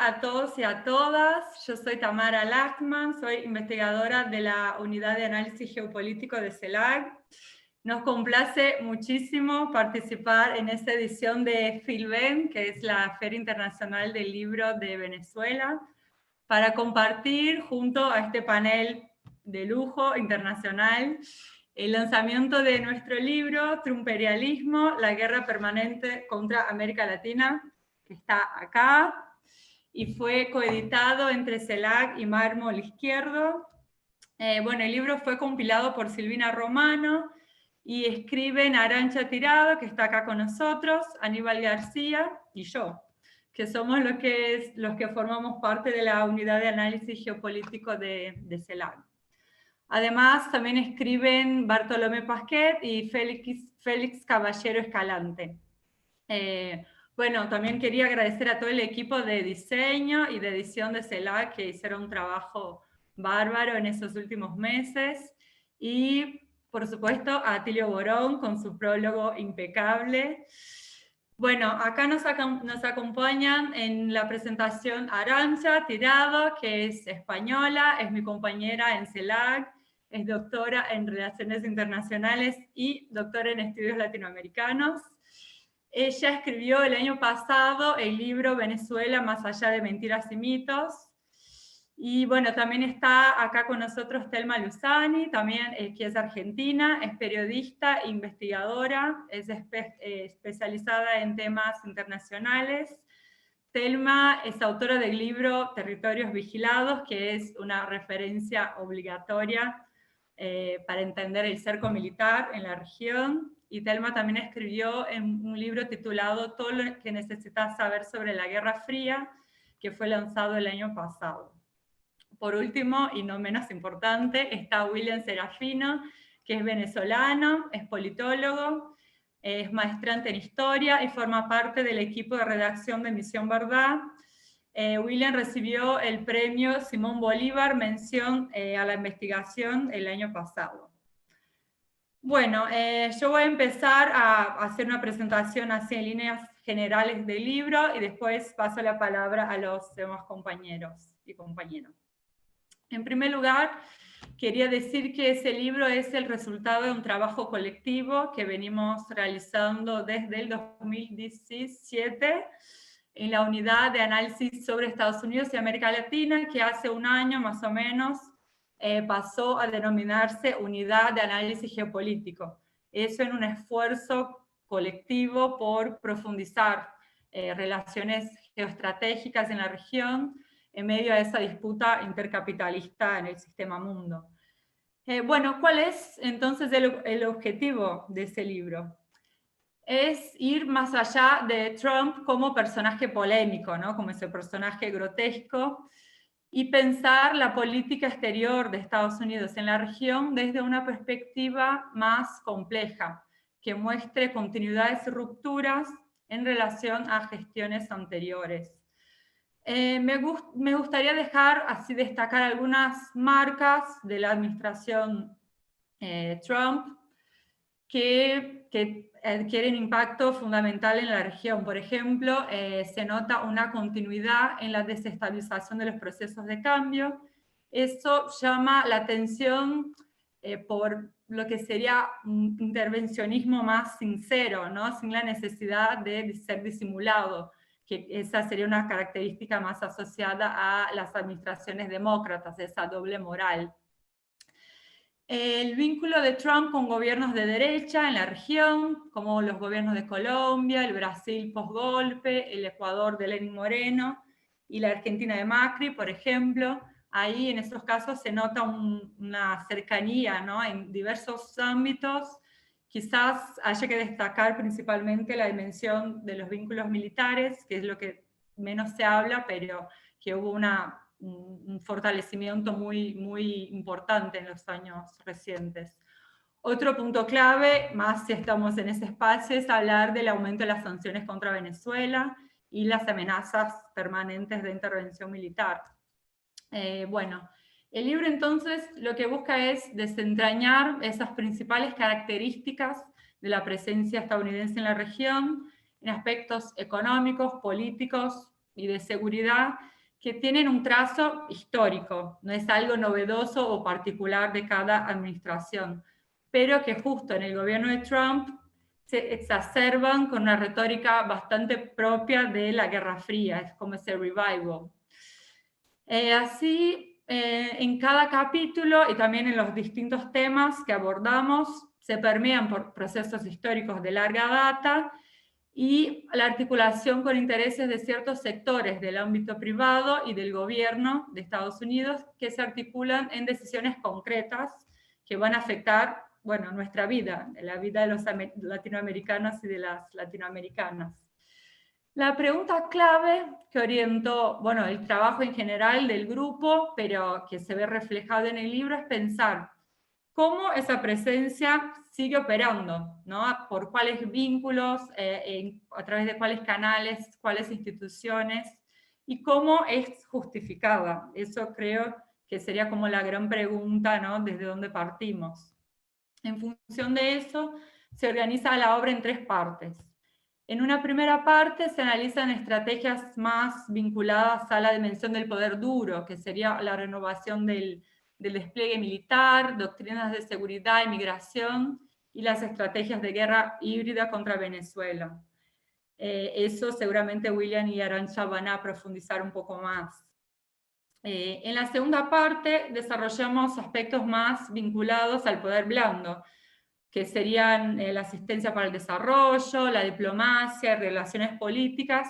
Hola a todos y a todas, yo soy Tamara Lachman, soy investigadora de la Unidad de Análisis Geopolítico de CELAC. Nos complace muchísimo participar en esta edición de FILBEN, que es la Feria Internacional del Libro de Venezuela, para compartir junto a este panel de lujo internacional el lanzamiento de nuestro libro Trumperialismo, la guerra permanente contra América Latina, que está acá, y fue coeditado entre CELAC y Mármol Izquierdo. Bueno, el libro fue compilado por Silvina Romano y escriben Arantxa Tirado, que está acá con nosotros, Aníbal García y yo, que somos los que formamos parte de la Unidad de Análisis Geopolítico de CELAC. Además, también escriben Bartolomé Pasquet y Félix Caballero Escalante. Bueno, también quería agradecer a todo el equipo de diseño y de edición de CELAC que hicieron un trabajo bárbaro en esos últimos meses. Y, por supuesto, a Atilio Borón con su prólogo impecable. Bueno, acá nos acompañan en la presentación Arantxa Tirado, que es española, es mi compañera en CELAC, es doctora en Relaciones Internacionales y doctora en Estudios Latinoamericanos. Ella escribió el año pasado el libro Venezuela, más allá de mentiras y mitos. Y bueno, también está acá con nosotros Telma Luzani, también que es argentina, es periodista, investigadora, es especializada en temas internacionales. Telma es autora del libro Territorios Vigilados, que es una referencia obligatoria para entender el cerco militar en la región. Y Telma también escribió en un libro titulado Todo lo que necesitas saber sobre la Guerra Fría, que fue lanzado el año pasado. Por último, y no menos importante, está William Serafino, que es venezolano, es politólogo, es maestrante en historia y forma parte del equipo de redacción de Misión Verdad. William recibió el premio Simón Bolívar, mención a la investigación el año pasado. Bueno, yo voy a empezar a hacer una presentación así en líneas generales del libro y después paso la palabra a los demás compañeros y compañeras. En primer lugar, quería decir que ese libro es el resultado de un trabajo colectivo que venimos realizando desde el 2017 en la Unidad de Análisis sobre Estados Unidos y América Latina, que hace un año más o menos pasó a denominarse Unidad de Análisis Geopolítico. Eso en un esfuerzo colectivo por profundizar relaciones geoestratégicas en la región en medio de esa disputa intercapitalista en el sistema mundo. Bueno, ¿cuál es entonces el objetivo de ese libro? Es ir más allá de Trump como personaje polémico, ¿no? Como ese personaje grotesco, y pensar la política exterior de Estados Unidos en la región desde una perspectiva más compleja, que muestre continuidades y rupturas en relación a gestiones anteriores. Me gustaría destacar algunas marcas de la administración Trump que adquieren impacto fundamental en la región. Por ejemplo, se nota una continuidad en la desestabilización de los procesos de cambio. Eso llama la atención por lo que sería un intervencionismo más sincero, ¿no? Sin la necesidad de ser disimulado, que esa sería una característica más asociada a las administraciones demócratas, esa doble moral. El vínculo de Trump con gobiernos de derecha en la región, como los gobiernos de Colombia, el Brasil postgolpe, el Ecuador de Lenín Moreno y la Argentina de Macri, por ejemplo. Ahí en esos casos se nota una cercanía, ¿no? En diversos ámbitos. Quizás haya que destacar principalmente la dimensión de los vínculos militares, que es lo que menos se habla, pero que hubo un fortalecimiento muy importante en los años recientes. Otro punto clave, más si estamos en ese espacio, es hablar del aumento de las sanciones contra Venezuela y las amenazas permanentes de intervención militar. Bueno, el libro entonces lo que busca es desentrañar esas principales características de la presencia estadounidense en la región, en aspectos económicos, políticos y de seguridad, que tienen un trazo histórico, no es algo novedoso o particular de cada administración, pero que justo en el gobierno de Trump se exacerban con una retórica bastante propia de la Guerra Fría, es como ese revival. En cada capítulo y también en los distintos temas que abordamos, se permean por procesos históricos de larga data y la articulación con intereses de ciertos sectores del ámbito privado y del gobierno de Estados Unidos que se articulan en decisiones concretas que van a afectar, bueno, nuestra vida, la vida de los latinoamericanos y de las latinoamericanas. La pregunta clave que orientó, bueno, el trabajo en general del grupo, pero que se ve reflejado en el libro, es pensar cómo esa presencia sigue operando, ¿no? Por cuáles vínculos, a través de cuáles canales, cuáles instituciones, y cómo es justificada. Eso creo que sería como la gran pregunta, ¿no? Desde dónde partimos. En función de eso, se organiza la obra en 3 partes. En una primera parte se analizan estrategias más vinculadas a la dimensión del poder duro, que sería la renovación del despliegue militar, doctrinas de seguridad y migración, y las estrategias de guerra híbrida contra Venezuela. Eso seguramente William y Arantxa van a profundizar un poco más. En la segunda parte desarrollamos aspectos más vinculados al poder blando, que serían la asistencia para el desarrollo, la diplomacia, relaciones políticas,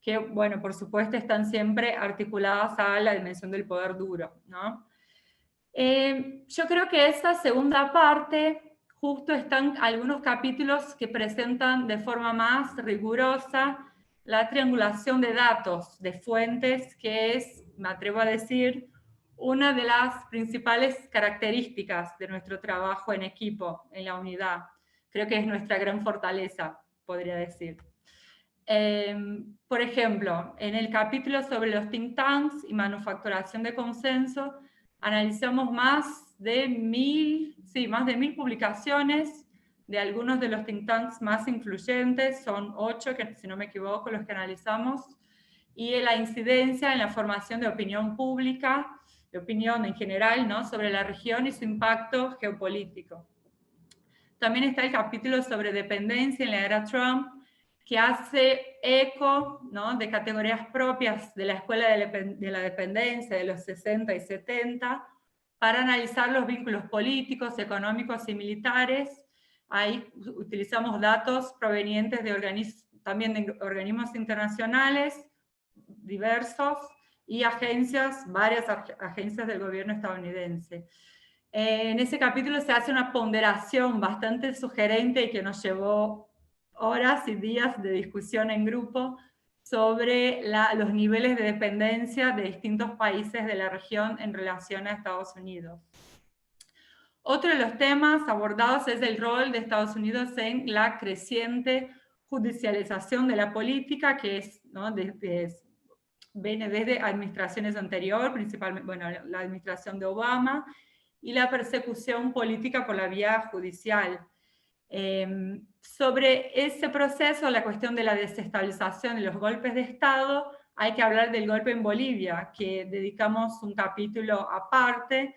que, bueno, por supuesto están siempre articuladas a la dimensión del poder duro, ¿no? Yo creo que esa segunda parte, justo están algunos capítulos que presentan de forma más rigurosa la triangulación de datos, de fuentes, que es, me atrevo a decir, una de las principales características de nuestro trabajo en equipo, en la unidad. Creo que es nuestra gran fortaleza, podría decir. Por ejemplo, en el capítulo sobre los think tanks y manufacturación de consenso, analizamos más de 1000 publicaciones de algunos de los think tanks más influyentes, son 8, que, si no me equivoco, los que analizamos, y la incidencia en la formación de opinión pública, de opinión en general, ¿no?, sobre la región y su impacto geopolítico. También está el capítulo sobre dependencia en la era Trump, que hace eco, ¿no?, de categorías propias de la escuela de la dependencia de los 60 y 70, para analizar los vínculos políticos, económicos y militares. Ahí utilizamos datos provenientes de también de organismos internacionales diversos y varias agencias del gobierno estadounidense. En ese capítulo se hace una ponderación bastante sugerente y que nos llevó horas y días de discusión en grupo sobre los niveles de dependencia de distintos países de la región en relación a Estados Unidos. Otro de los temas abordados es el rol de Estados Unidos en la creciente judicialización de la política, que es, ¿no?, viene desde administraciones anteriores, principalmente, bueno, la administración de Obama, y la persecución política por la vía judicial. Sobre ese proceso, la cuestión de la desestabilización y los golpes de Estado, hay que hablar del golpe en Bolivia, que dedicamos un capítulo aparte,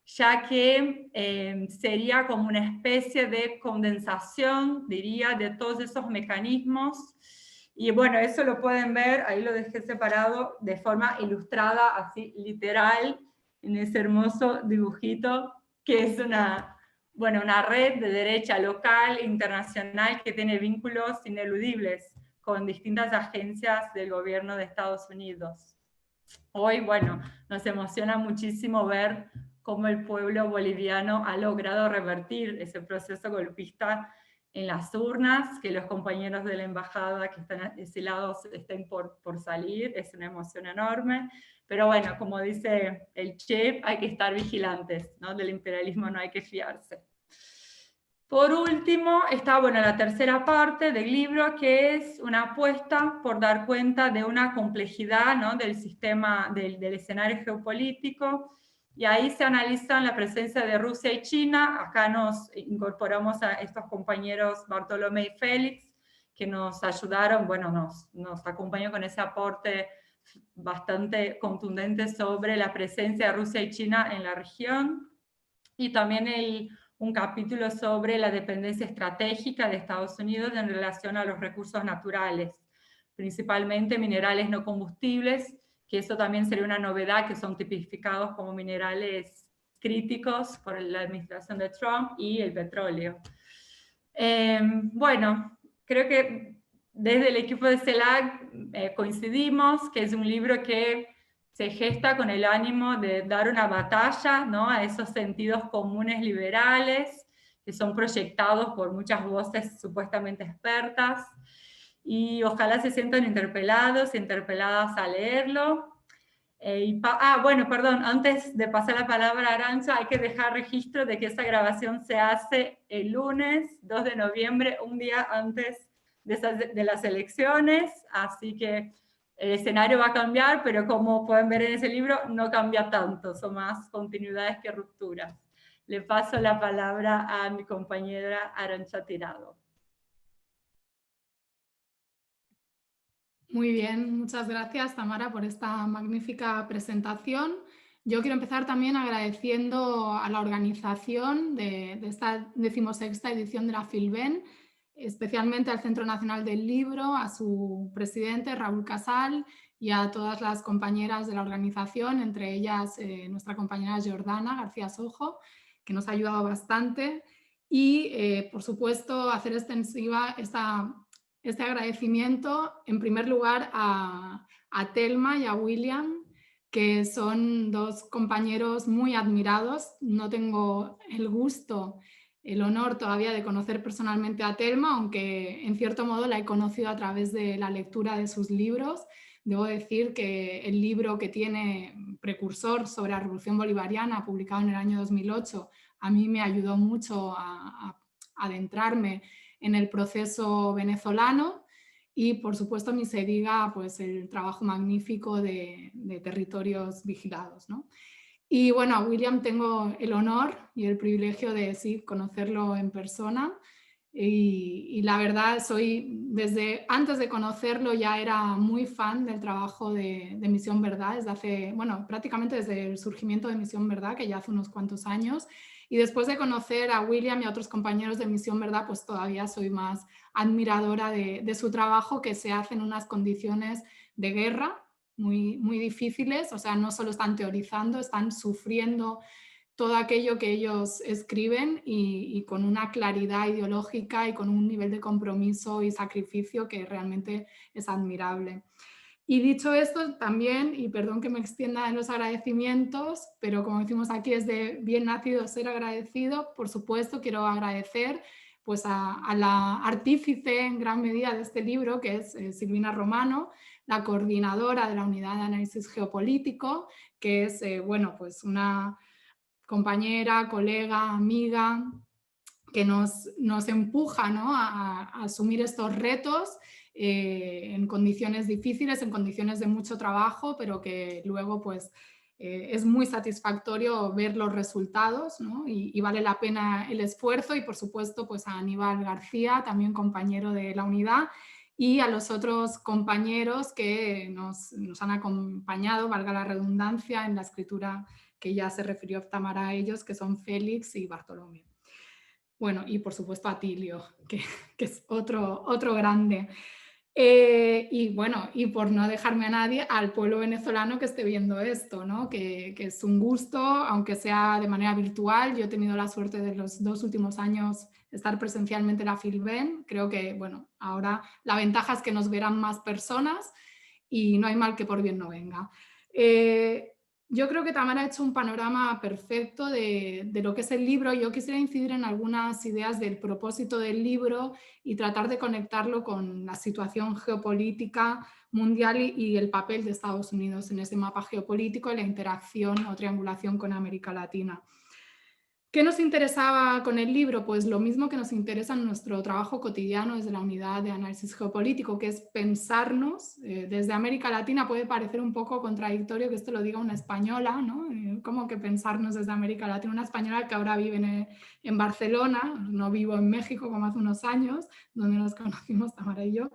ya que sería como una especie de condensación, diría, de todos esos mecanismos. Y bueno, eso lo pueden ver, ahí lo dejé separado de forma ilustrada, así literal, en ese hermoso dibujito, que es una red de derecha local e internacional que tiene vínculos ineludibles con distintas agencias del gobierno de Estados Unidos. Hoy, bueno, nos emociona muchísimo ver cómo el pueblo boliviano ha logrado revertir ese proceso golpista en las urnas, que los compañeros de la embajada que están exilados estén por salir, es una emoción enorme, pero bueno, como dice el Che, hay que estar vigilantes, ¿no? Del imperialismo no hay que fiarse. Por último, está, bueno, la tercera parte del libro, que es una apuesta por dar cuenta de una complejidad, ¿no?, del sistema, del escenario geopolítico, y ahí se analizan la presencia de Rusia y China. Acá nos incorporamos a estos compañeros Bartolomé y Félix, que nos ayudaron, bueno, nos acompañó con ese aporte bastante contundente sobre la presencia de Rusia y China en la región, y también un capítulo sobre la dependencia estratégica de Estados Unidos en relación a los recursos naturales, principalmente minerales no combustibles, que eso también sería una novedad, que son tipificados como minerales críticos por la administración de Trump, y el petróleo. Bueno, creo que desde el equipo de CELAC coincidimos que es un libro que se gesta con el ánimo de dar una batalla, ¿no?, a esos sentidos comunes liberales que son proyectados por muchas voces supuestamente expertas, y ojalá se sientan interpelados y interpeladas a leerlo. Bueno, perdón, antes de pasar la palabra a Arantxa, hay que dejar registro de que esta grabación se hace el lunes 2 de noviembre, un día antes de las elecciones, así que el escenario va a cambiar, pero como pueden ver en ese libro, no cambia tanto, son más continuidades que rupturas. Le paso la palabra a mi compañera Arantxa Tirado. Muy bien, muchas gracias, Tamara, por esta magnífica presentación. Yo quiero empezar también agradeciendo a la organización de esta 16ª edición de la Filben, especialmente al Centro Nacional del Libro, a su presidente, Raúl Casal, y a todas las compañeras de la organización, entre ellas nuestra compañera Jordana García Sojo, que nos ha ayudado bastante. Y, por supuesto, hacer extensiva este agradecimiento, en primer lugar, a Thelma y a William, que son dos compañeros muy admirados. No tengo el gusto, el honor todavía de conocer personalmente a Thelma, aunque en cierto modo la he conocido a través de la lectura de sus libros. Debo decir que el libro que tiene, precursor sobre la Revolución Bolivariana, publicado en el año 2008, a mí me ayudó mucho a adentrarme en el proceso venezolano, y por supuesto ni se diga pues, el trabajo magnífico de Territorios Vigilados, ¿no? Y bueno, a William tengo el honor y el privilegio de sí, conocerlo en persona, y la verdad desde antes de conocerlo ya era muy fan del trabajo de Misión Verdad, prácticamente desde el surgimiento de Misión Verdad, que ya hace unos cuantos años. Y después de conocer a William y a otros compañeros de Misión Verdad, pues todavía soy más admiradora de su trabajo, que se hace en unas condiciones de guerra muy, muy difíciles. O sea, no solo están teorizando, están sufriendo todo aquello que ellos escriben, y con una claridad ideológica y con un nivel de compromiso y sacrificio que realmente es admirable. Y dicho esto, también, y perdón que me extienda en los agradecimientos, pero como decimos aquí, es de bien nacido ser agradecido. Por supuesto, quiero agradecer pues, a la artífice en gran medida de este libro, que es Silvina Romano, la coordinadora de la Unidad de Análisis Geopolítico, que es pues una compañera, colega, amiga, que nos empuja, ¿no?, a asumir estos retos en condiciones difíciles, en condiciones de mucho trabajo, pero que luego pues, es muy satisfactorio ver los resultados, ¿no? y vale la pena el esfuerzo. Y por supuesto pues, a Aníbal García, también compañero de la unidad, y a los otros compañeros que nos han acompañado, valga la redundancia, en la escritura, que ya se refirió Tamara a ellos, que son Félix y Bartolomé. Bueno, y por supuesto a Tilio, que es otro grande. Y bueno, y por no dejarme a nadie, al pueblo venezolano que esté viendo esto, ¿no? Que es un gusto, aunque sea de manera virtual. Yo he tenido la suerte de los 2 últimos años estar presencialmente en la Filben. Creo que, bueno, ahora la ventaja es que nos verán más personas, y no hay mal que por bien no venga. Yo creo que Tamara ha hecho un panorama perfecto de lo que es el libro. Yo quisiera incidir en algunas ideas del propósito del libro y tratar de conectarlo con la situación geopolítica mundial y el papel de Estados Unidos en ese mapa geopolítico y la interacción o triangulación con América Latina. ¿Qué nos interesaba con el libro? Pues lo mismo que nos interesa en nuestro trabajo cotidiano desde la Unidad de Análisis Geopolítico, que es pensarnos desde América Latina. Puede parecer un poco contradictorio que esto lo diga una española, ¿no? ¿Cómo que pensarnos desde América Latina? Una española que ahora vive en Barcelona, no vivo en México como hace unos años, donde nos conocimos Tamara y yo.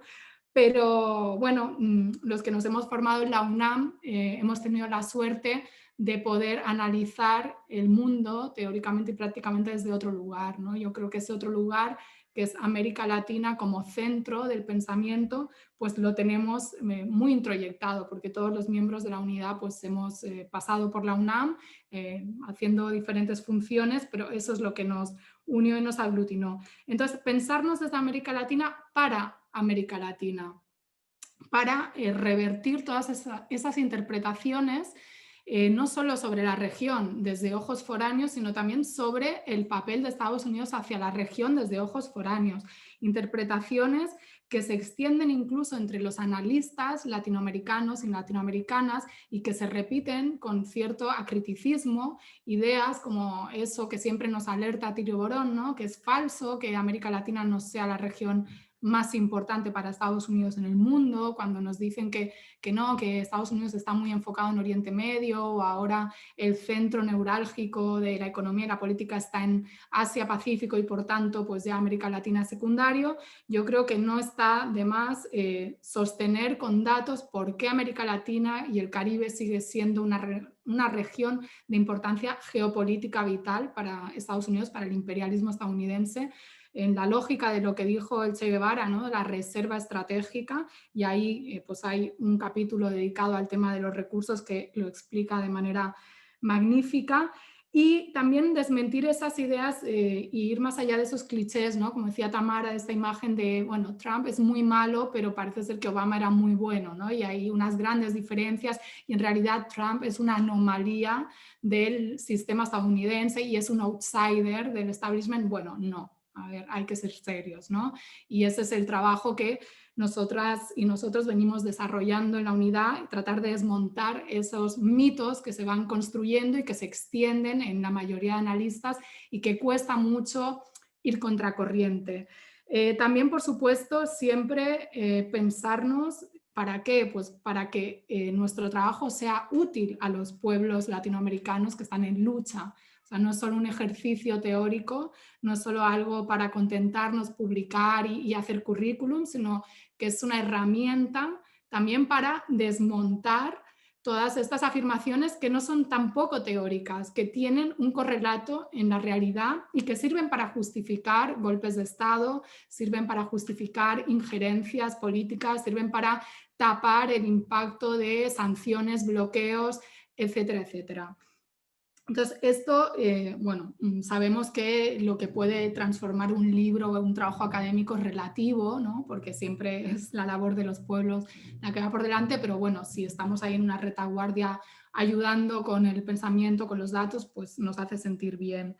Pero bueno, los que nos hemos formado en la UNAM hemos tenido la suerte de poder analizar el mundo teóricamente y prácticamente desde otro lugar, ¿no? Yo creo que ese otro lugar, que es América Latina como centro del pensamiento, pues lo tenemos muy introyectado, porque todos los miembros de la unidad pues hemos pasado por la UNAM haciendo diferentes funciones, pero eso es lo que nos unió y nos aglutinó. Entonces, pensarnos desde América Latina para América Latina, para revertir todas esas interpretaciones, no solo sobre la región desde ojos foráneos, sino también sobre el papel de Estados Unidos hacia la región desde ojos foráneos. Interpretaciones que se extienden incluso entre los analistas latinoamericanos y latinoamericanas y que se repiten con cierto acriticismo, ideas como eso que siempre nos alerta Tirio Borón, ¿no? Que es falso, que América Latina no sea la región más importante para Estados Unidos en el mundo, cuando nos dicen que no, que Estados Unidos está muy enfocado en Oriente Medio, o ahora el centro neurálgico de la economía y la política está en Asia-Pacífico y por tanto pues ya América Latina es secundario. Yo creo que no está de más sostener con datos por qué América Latina y el Caribe sigue siendo una región de importancia geopolítica vital para Estados Unidos, para el imperialismo estadounidense, en la lógica de lo que dijo el Che Guevara, ¿no? La reserva estratégica, y ahí pues hay un capítulo dedicado al tema de los recursos que lo explica de manera magnífica. Y también desmentir esas ideas y ir más allá de esos clichés, ¿no? Como decía Tamara, esta imagen de, bueno, Trump es muy malo, pero parece ser que Obama era muy bueno, ¿no? Y hay unas grandes diferencias y en realidad Trump es una anomalía del sistema estadounidense y es un outsider del establishment. Bueno, no. A ver, hay que ser serios, ¿no? Y ese es el trabajo que nosotras y nosotros venimos desarrollando en la unidad, tratar de desmontar esos mitos que se van construyendo y que se extienden en la mayoría de analistas y que cuesta mucho ir contracorriente. También, por supuesto, siempre pensarnos ¿para qué? Pues para que nuestro trabajo sea útil a los pueblos latinoamericanos que están en lucha. O sea, no es solo un ejercicio teórico, no es solo algo para contentarnos, publicar y hacer currículum, sino que es una herramienta también para desmontar todas estas afirmaciones que no son tampoco teóricas, que tienen un correlato en la realidad y que sirven para justificar golpes de Estado, sirven para justificar injerencias políticas, sirven para tapar el impacto de sanciones, bloqueos, etcétera, etcétera. Entonces, esto, bueno, sabemos que lo que puede transformar un libro o un trabajo académico es relativo, ¿no? Porque siempre es la labor de los pueblos la que va por delante, pero bueno, si estamos ahí en una retaguardia ayudando con el pensamiento, con los datos, pues nos hace sentir bien.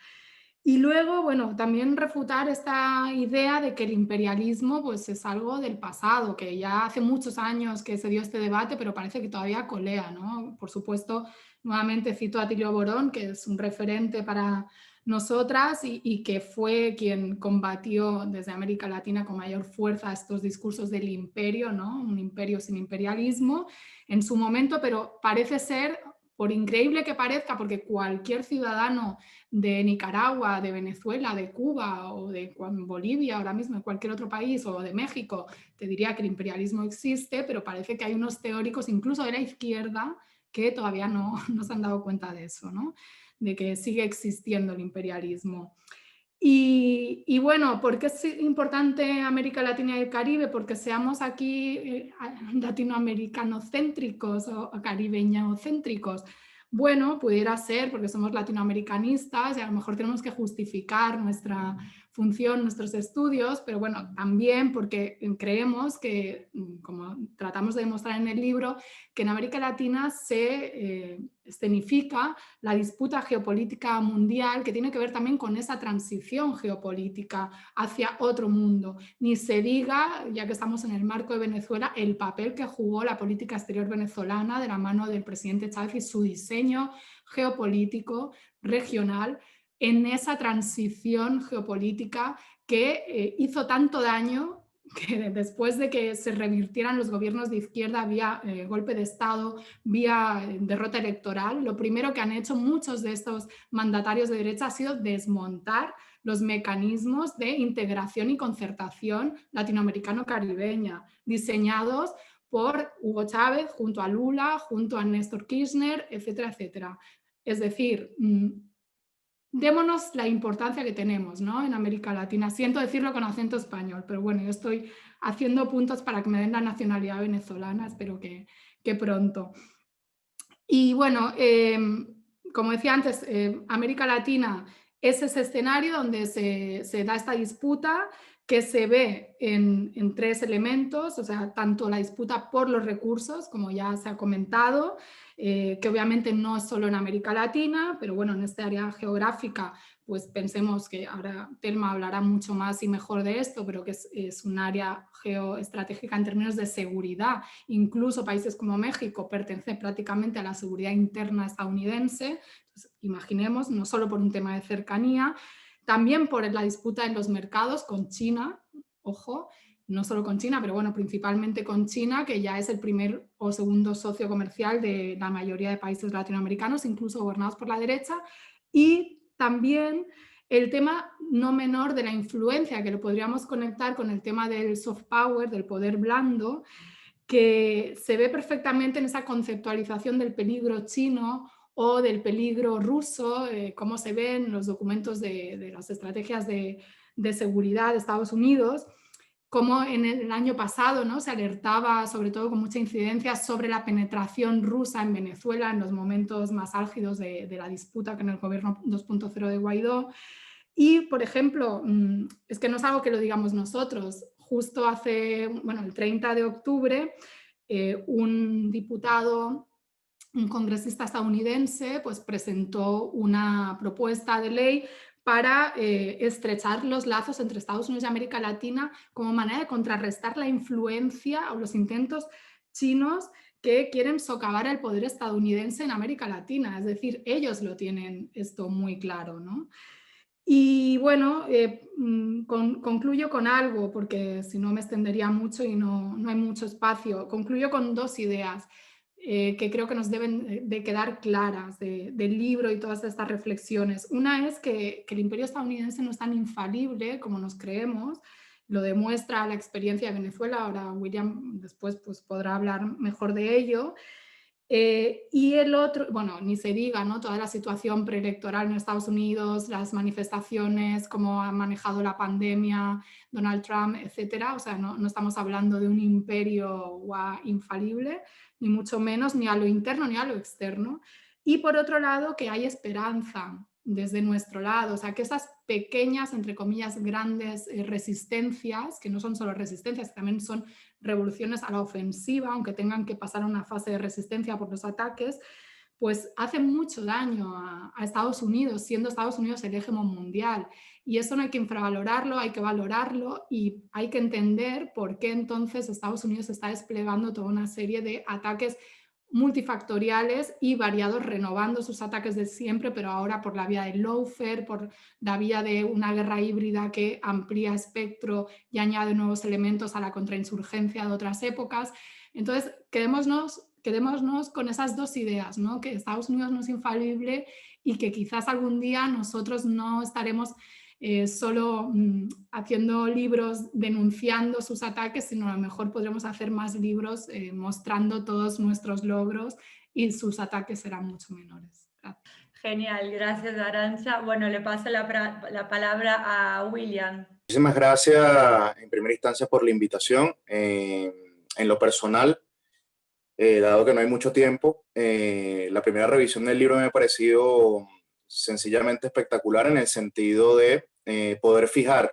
Y luego, bueno, también refutar esta idea de que el imperialismo pues, es algo del pasado, que ya hace muchos años que se dio este debate, pero parece que todavía colea, ¿no? Por supuesto, nuevamente cito a Tilio Borón, que es un referente para nosotras y que fue quien combatió desde América Latina con mayor fuerza estos discursos del imperio, ¿no? Un imperio sin imperialismo en su momento, pero parece ser, por increíble que parezca, porque cualquier ciudadano de Nicaragua, de Venezuela, de Cuba o de Bolivia, ahora mismo en cualquier otro país, o de México, te diría que el imperialismo existe, pero parece que hay unos teóricos, incluso de la izquierda, que todavía no se han dado cuenta de eso, ¿no? De que sigue existiendo el imperialismo. Y bueno, ¿por qué es importante América Latina y el Caribe? Porque seamos aquí latinoamericanocéntricos o caribeñocéntricos. Bueno, pudiera ser porque somos latinoamericanistas y a lo mejor tenemos que justificar nuestra función, nuestros estudios, pero bueno, también porque creemos que, como tratamos de demostrar en el libro, que en América Latina se escenifica la disputa geopolítica mundial que tiene que ver también con esa transición geopolítica hacia otro mundo. Ni se diga, ya que estamos en el marco de Venezuela, el papel que jugó la política exterior venezolana de la mano del presidente Chávez y su diseño geopolítico regional en esa transición geopolítica que hizo tanto daño que después de que se revirtieran los gobiernos de izquierda vía golpe de Estado, vía derrota electoral, lo primero que han hecho muchos de estos mandatarios de derecha ha sido desmontar los mecanismos de integración y concertación latinoamericano-caribeña, diseñados por Hugo Chávez, junto a Lula, junto a Néstor Kirchner, etcétera, etcétera. Es decir, démonos la importancia que tenemos, ¿no?, en América Latina. Siento decirlo con acento español, pero bueno, yo estoy haciendo puntos para que me den la nacionalidad venezolana, espero que pronto. Y bueno, como decía antes, América Latina es ese escenario donde se da esta disputa que se ve en tres elementos, o sea, tanto la disputa por los recursos, como ya se ha comentado, que obviamente no es solo en América Latina, pero bueno, en esta área geográfica, pues pensemos que ahora Telma hablará mucho más y mejor de esto, pero que es un área geoestratégica en términos de seguridad. Incluso países como México pertenecen prácticamente a la seguridad interna estadounidense. Entonces, imaginemos, no solo por un tema de cercanía, también por la disputa en los mercados con China, ojo, no solo con China, pero bueno, principalmente con China, que ya es el primer o segundo socio comercial de la mayoría de países latinoamericanos, incluso gobernados por la derecha, y también el tema no menor de la influencia, que lo podríamos conectar con el tema del soft power, del poder blando, que se ve perfectamente en esa conceptualización del peligro chino o del peligro ruso, como se ve en los documentos de las estrategias de seguridad de Estados Unidos, como en el año pasado, ¿no?, se alertaba, sobre todo con mucha incidencia, sobre la penetración rusa en Venezuela en los momentos más álgidos de la disputa con el gobierno 2.0 de Guaidó. Y, por ejemplo, es que no es algo que lo digamos nosotros, justo hace, bueno, el 30 de octubre, un diputado, un congresista estadounidense, pues presentó una propuesta de ley para estrechar los lazos entre Estados Unidos y América Latina como manera de contrarrestar la influencia o los intentos chinos que quieren socavar el poder estadounidense en América Latina. Es decir, ellos lo tienen esto muy claro, ¿no? Y bueno, concluyo con algo, porque si no me extendería mucho y no hay mucho espacio. Concluyo con dos ideas que creo que nos deben de quedar claras del libro y todas estas reflexiones. Una es que el imperio estadounidense no es tan infalible como nos creemos, lo demuestra la experiencia de Venezuela, ahora William después pues, podrá hablar mejor de ello. Y el otro, bueno, ni se diga, ¿no?, toda la situación preelectoral en Estados Unidos, las manifestaciones, cómo ha manejado la pandemia Donald Trump, etcétera. O sea, no estamos hablando de un imperio infalible, ni mucho menos, ni a lo interno ni a lo externo. Y por otro lado, que hay esperanza desde nuestro lado, o sea, que esas pequeñas, entre comillas, grandes resistencias, que no son solo resistencias, también son revoluciones a la ofensiva, aunque tengan que pasar a una fase de resistencia por los ataques, pues hacen mucho daño a Estados Unidos, siendo Estados Unidos el hegemón mundial. Y eso no hay que infravalorarlo, hay que valorarlo y hay que entender por qué entonces Estados Unidos está desplegando toda una serie de ataques multifactoriales y variados, renovando sus ataques de siempre, pero ahora por la vía del lawfare, por la vía de una guerra híbrida que amplía espectro y añade nuevos elementos a la contrainsurgencia de otras épocas. Entonces, quedémonos con esas dos ideas, ¿no?, que Estados Unidos no es infalible y que quizás algún día nosotros no estaremos solo haciendo libros denunciando sus ataques, sino a lo mejor podremos hacer más libros mostrando todos nuestros logros y sus ataques serán mucho menores. Gracias. Genial, gracias Arantxa. Bueno, le paso la palabra a William. Muchísimas gracias en primera instancia por la invitación. En lo personal, dado que no hay mucho tiempo, la primera revisión del libro me ha parecido sencillamente espectacular en el sentido de poder fijar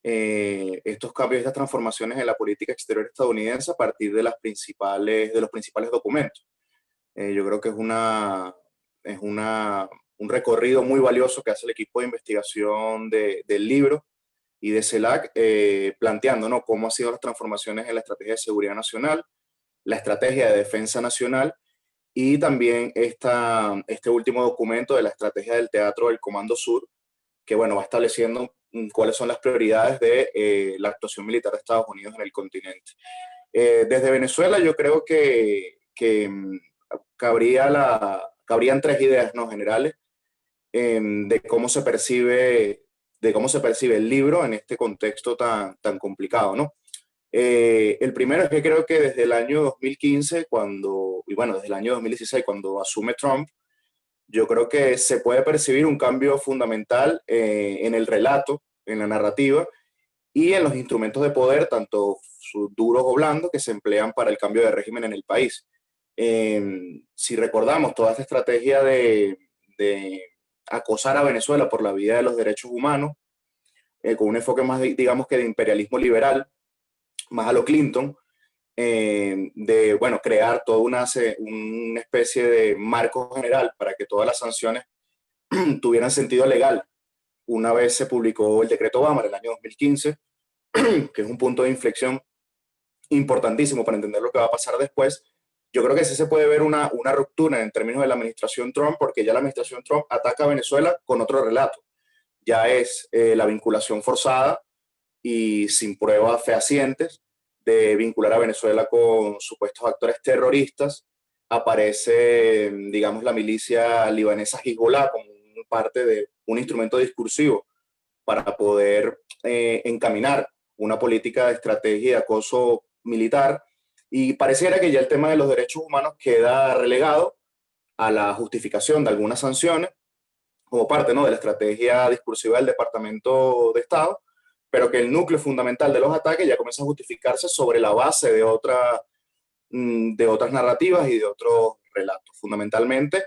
estos cambios, estas transformaciones en la política exterior estadounidense a partir de los principales documentos. Yo creo que un recorrido muy valioso que hace el equipo de investigación del libro y de CELAC, planteando, ¿no?, cómo han sido las transformaciones en la estrategia de seguridad nacional, la estrategia de defensa nacional y también este último documento de la estrategia del teatro del Comando Sur, que bueno, va estableciendo cuáles son las prioridades de la actuación militar de Estados Unidos en el continente. Desde Venezuela yo creo que cabrían tres ideas, ¿no?, generales, de cómo se percibe el libro en este contexto tan complicado, ¿no? El primero es que creo que desde el año 2015, desde el año 2016, cuando asume Trump, yo creo que se puede percibir un cambio fundamental en el relato, en la narrativa y en los instrumentos de poder, tanto duros o blandos, que se emplean para el cambio de régimen en el país. Si recordamos toda esta estrategia de acosar a Venezuela por la vía de los derechos humanos, con un enfoque más, digamos que de imperialismo liberal, más a lo Clinton, crear toda una especie de marco general para que todas las sanciones tuvieran sentido legal. Una vez se publicó el decreto Obama en el año 2015, que es un punto de inflexión importantísimo para entender lo que va a pasar después, yo creo que sí se puede ver una ruptura en términos de la administración Trump, porque ya la administración Trump ataca a Venezuela con otro relato. Ya es la vinculación forzada y sin pruebas fehacientes de vincular a Venezuela con supuestos actores terroristas. Aparece, digamos, la milicia libanesa Hezbollah como parte de un instrumento discursivo para poder encaminar una política de estrategia y de acoso militar, y pareciera que ya el tema de los derechos humanos queda relegado a la justificación de algunas sanciones como parte, ¿no?, de la estrategia discursiva del Departamento de Estado, pero que el núcleo fundamental de los ataques ya comienza a justificarse sobre la base de otras narrativas y de otros relatos. Fundamentalmente,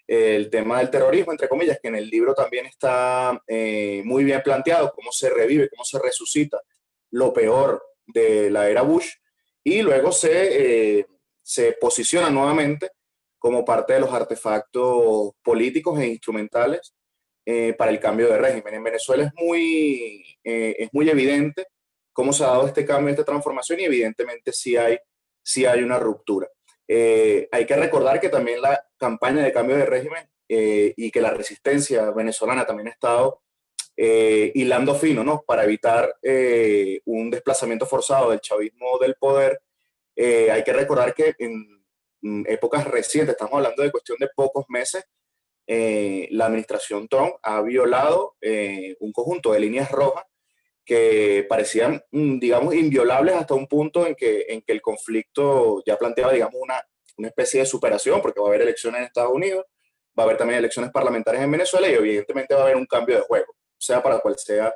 el tema del terrorismo, entre comillas, que en el libro también está muy bien planteado, cómo se revive, cómo se resucita lo peor de la era Bush, y luego se posiciona nuevamente como parte de los artefactos políticos e instrumentales para el cambio de régimen. En Venezuela es muy evidente cómo se ha dado este cambio, esta transformación, y evidentemente sí hay una ruptura. Hay que recordar que también la campaña de cambio de régimen y que la resistencia venezolana también ha estado hilando fino, ¿no?, para evitar un desplazamiento forzado del chavismo del poder. Hay que recordar que en épocas recientes, estamos hablando de cuestión de pocos meses, la administración Trump ha violado un conjunto de líneas rojas que parecían, digamos, inviolables hasta un punto en que el conflicto ya planteaba, digamos, una especie de superación, porque va a haber elecciones en Estados Unidos, va a haber también elecciones parlamentarias en Venezuela y evidentemente va a haber un cambio de juego, sea para cual sea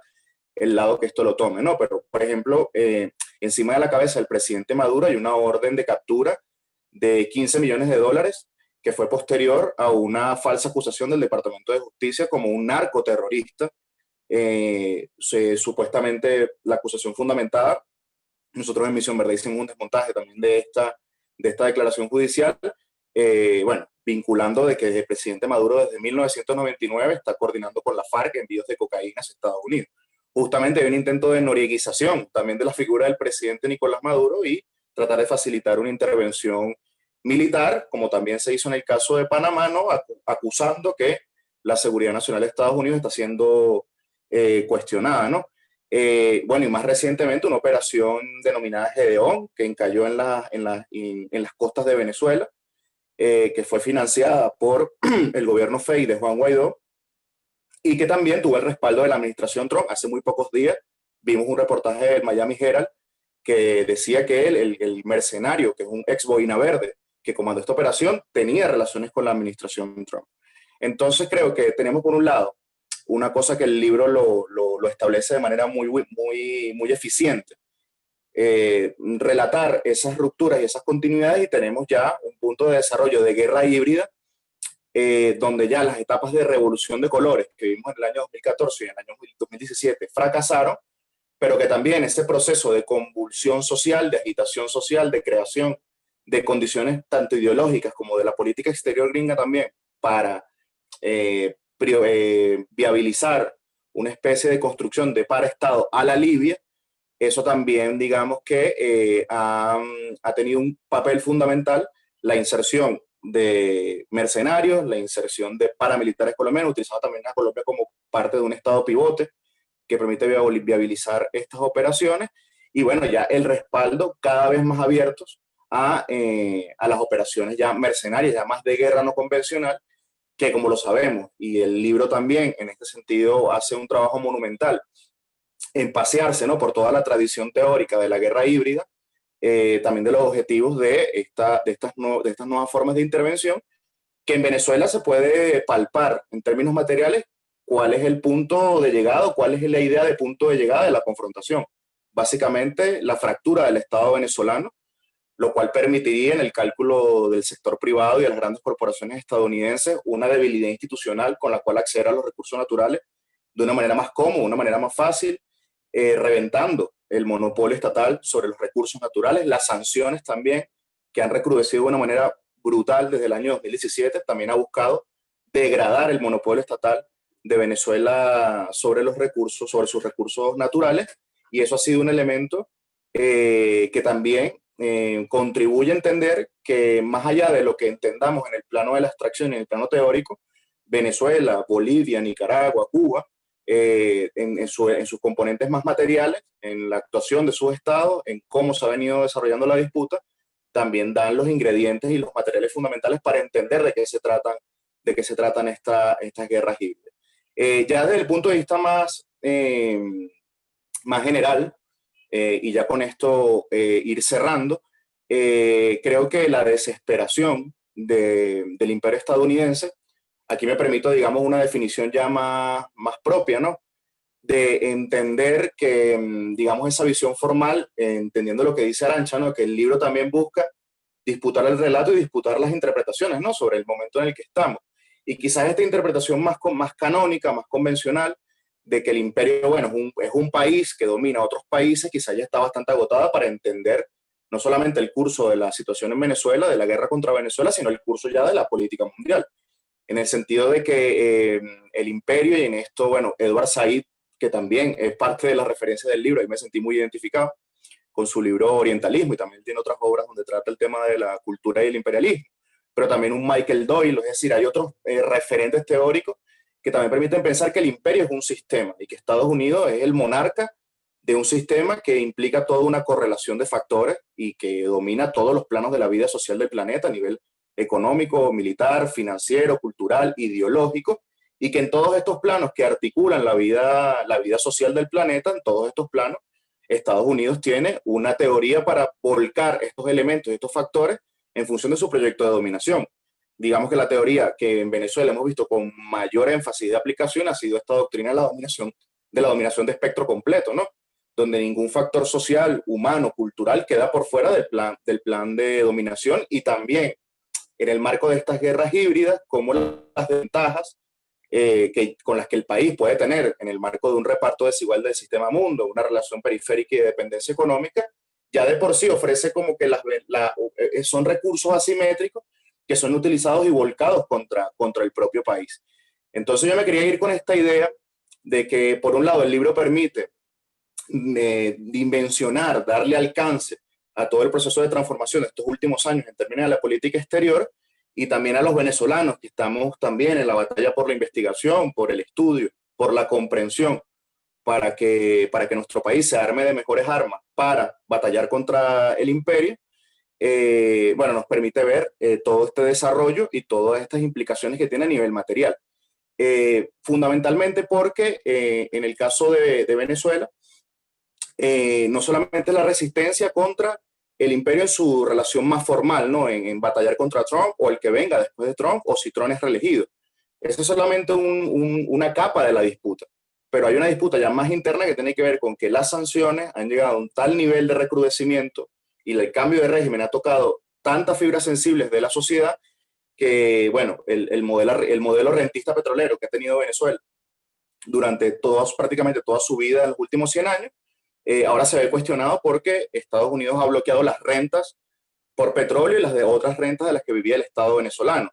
el lado que esto lo tome, ¿no? Pero, por ejemplo, encima de la cabeza del presidente Maduro hay una orden de captura de $15 millones que fue posterior a una falsa acusación del Departamento de Justicia como un narcoterrorista. Supuestamente la acusación fundamentada, nosotros en Misión Verdad hicimos un desmontaje también de esta declaración judicial, vinculando de que el presidente Maduro desde 1999 está coordinando con la FARC envíos de cocaína a Estados Unidos. Justamente hay un intento de norieguización también de la figura del presidente Nicolás Maduro y tratar de facilitar una intervención militar, como también se hizo en el caso de Panamá, ¿no?, acusando que la seguridad nacional de Estados Unidos está siendo cuestionada, ¿no? Y más recientemente una operación denominada Gedeón, que encalló en las costas de Venezuela, que fue financiada por el gobierno FEI de Juan Guaidó, y que también tuvo el respaldo de la administración Trump. Hace muy pocos días vimos un reportaje del Miami Herald que decía que el mercenario, que es un ex boina verde, que comandó esta operación, tenía relaciones con la administración Trump. Entonces creo que tenemos por un lado una cosa que el libro lo establece de manera muy eficiente, relatar esas rupturas y esas continuidades, y tenemos ya un punto de desarrollo de guerra híbrida, donde ya las etapas de revolución de colores que vimos en el año 2014 y en el año 2017 fracasaron, pero que también ese proceso de convulsión social, de agitación social, de creación de condiciones tanto ideológicas como de la política exterior gringa también para viabilizar una especie de construcción de paraestado a la Libia, eso también, digamos que ha tenido un papel fundamental la inserción de mercenarios, la inserción de paramilitares colombianos, utilizando también a Colombia como parte de un estado pivote, que permite viabilizar estas operaciones, y bueno, ya el respaldo cada vez más abiertos a las operaciones ya mercenarias, ya más de guerra no convencional, que como lo sabemos, y el libro también en este sentido hace un trabajo monumental en pasearse, ¿no?, por toda la tradición teórica de la guerra híbrida, también de los objetivos de estas nuevas formas de intervención, que en Venezuela se puede palpar en términos materiales cuál es el punto de llegada, cuál es la idea de punto de llegada de la confrontación. Básicamente la fractura del Estado venezolano, lo cual permitiría en el cálculo del sector privado y de las grandes corporaciones estadounidenses una debilidad institucional con la cual acceder a los recursos naturales de una manera más cómoda, una manera más fácil, reventando el monopolio estatal sobre los recursos naturales, las sanciones también, que han recrudecido de una manera brutal desde el año 2017, también ha buscado degradar el monopolio estatal de Venezuela sobre los recursos, sobre sus recursos naturales, y eso ha sido un elemento que también contribuye a entender que más allá de lo que entendamos en el plano de la abstracción y en el plano teórico, Venezuela, Bolivia, Nicaragua, Cuba, en sus componentes más materiales, en la actuación de sus estados, en cómo se ha venido desarrollando la disputa, también dan los ingredientes y los materiales fundamentales para entender de qué se tratan estas guerras híbridas. Ya desde el punto de vista más general, y ya con esto ir cerrando, creo que la desesperación del imperio estadounidense, aquí me permito, digamos, una definición ya más propia, ¿no?, de entender que, digamos, esa visión formal, entendiendo lo que dice Arantxa, ¿no?, que el libro también busca disputar el relato y disputar las interpretaciones, ¿no?, sobre el momento en el que estamos. Y quizás esta interpretación más canónica, más convencional, de que el imperio, bueno, es un país que domina a otros países, quizás ya está bastante agotada para entender no solamente el curso de la situación en Venezuela, de la guerra contra Venezuela, sino el curso ya de la política mundial. En el sentido de que el imperio, y en esto, bueno, Edward Said, que también es parte de la referencia del libro, y me sentí muy identificado con su libro Orientalismo, y también tiene otras obras donde trata el tema de la cultura y el imperialismo, pero también un Michael Doyle, es decir, hay otros referentes teóricos que también permiten pensar que el imperio es un sistema y que Estados Unidos es el monarca de un sistema que implica toda una correlación de factores y que domina todos los planos de la vida social del planeta a nivel económico, militar, financiero, cultural, ideológico, y que en todos estos planos que articulan la vida social del planeta, en todos estos planos, Estados Unidos tiene una teoría para volcar estos elementos, estos factores, en función de su proyecto de dominación. Digamos que la teoría que en Venezuela hemos visto con mayor énfasis de aplicación ha sido esta doctrina de la dominación de espectro completo, ¿no?, donde ningún factor social, humano, cultural queda por fuera del plan de dominación, y también en el marco de estas guerras híbridas, como las ventajas con las que el país puede tener en el marco de un reparto desigual del sistema mundo, una relación periférica y de dependencia económica, ya de por sí ofrece como que son recursos asimétricos que son utilizados y volcados contra el propio país. Entonces yo me quería ir con esta idea de que, por un lado, el libro permite dimensionar, darle alcance a todo el proceso de transformación de estos últimos años en términos de la política exterior, y también a los venezolanos que estamos también en la batalla por la investigación, por el estudio, por la comprensión, para que nuestro país se arme de mejores armas para batallar contra el imperio. Bueno, nos permite ver todo este desarrollo y todas estas implicaciones que tiene a nivel material. Fundamentalmente porque en el caso de Venezuela, no solamente la resistencia contra el imperio en su relación más formal, ¿no?, en batallar contra Trump o el que venga después de Trump, o si Trump es reelegido. Eso es solamente una capa de la disputa. Pero hay una disputa ya más interna que tiene que ver con que las sanciones han llegado a un tal nivel de recrudecimiento y el cambio de régimen ha tocado tantas fibras sensibles de la sociedad que, bueno, el modelo rentista petrolero que ha tenido Venezuela durante prácticamente toda su vida en los últimos 100 años, ahora se ve cuestionado porque Estados Unidos ha bloqueado las rentas por petróleo y las de otras rentas de las que vivía el Estado venezolano.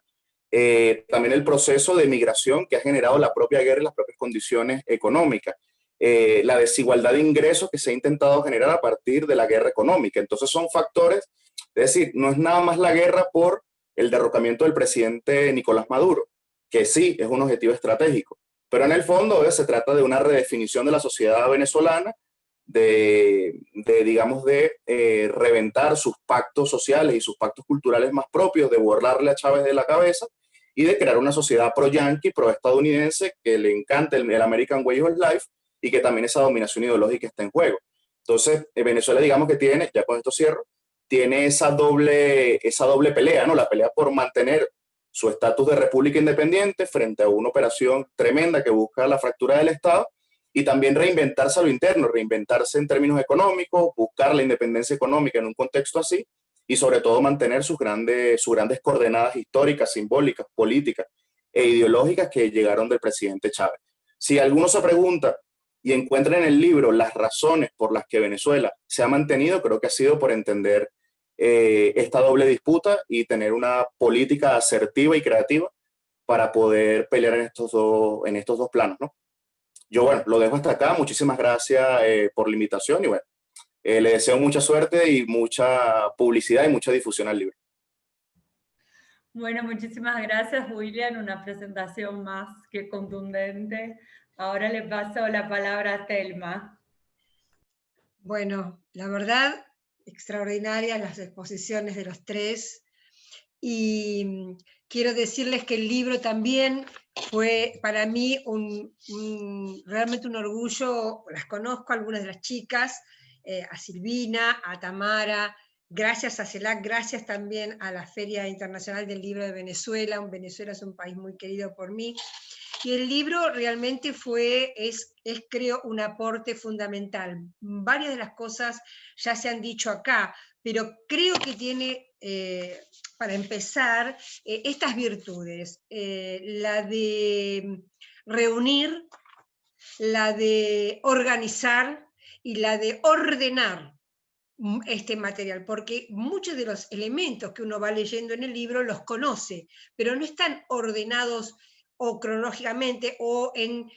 También el proceso de migración que ha generado la propia guerra y las propias condiciones económicas. La desigualdad de ingresos que se ha intentado generar a partir de la guerra económica. Entonces son factores, es decir, no es nada más la guerra por el derrocamiento del presidente Nicolás Maduro, que sí es un objetivo estratégico, Pero en el fondo se trata de una redefinición de la sociedad venezolana, digamos, reventar sus pactos sociales y sus pactos culturales más propios, de borrarle a Chávez de la cabeza y de crear una sociedad pro-yanqui, pro-estadounidense, que le encanta el American Way of Life y que también esa dominación ideológica está en juego. Entonces, Venezuela, digamos que tiene, ya con esto cierro, tiene esa doble pelea, ¿no? La pelea por mantener su estatus de república independiente frente a una operación tremenda que busca la fractura del Estado, y también reinventarse a lo interno, reinventarse en términos económicos, buscar la independencia económica en un contexto así, y sobre todo mantener sus grandes coordenadas históricas, simbólicas, políticas e ideológicas que llegaron del presidente Chávez. Si alguno se pregunta y encuentra en el libro las razones por las que Venezuela se ha mantenido, creo que ha sido por entender esta doble disputa y tener una política asertiva y creativa para poder pelear en estos dos planos, ¿no? Yo, bueno, lo dejo hasta acá. Muchísimas gracias por la invitación y bueno, le deseo mucha suerte y mucha publicidad y mucha difusión al libro. Bueno, muchísimas gracias, William. Una presentación más que contundente. Ahora le paso la palabra a Telma. Bueno, la verdad, extraordinarias las exposiciones de los tres. Y quiero decirles que el libro también fue para mí realmente un orgullo. Las conozco, algunas de las chicas, a Silvina, a Tamara, gracias a CELAC, gracias también a la Feria Internacional del Libro de Venezuela. Venezuela es un país muy querido por mí. Y el libro realmente es creo, un aporte fundamental. Varias de las cosas ya se han dicho acá, pero creo que tiene, para empezar, estas virtudes. La de reunir, la de organizar y la de ordenar este material, porque muchos de los elementos que uno va leyendo en el libro los conoce, pero no están ordenados o cronológicamente, o en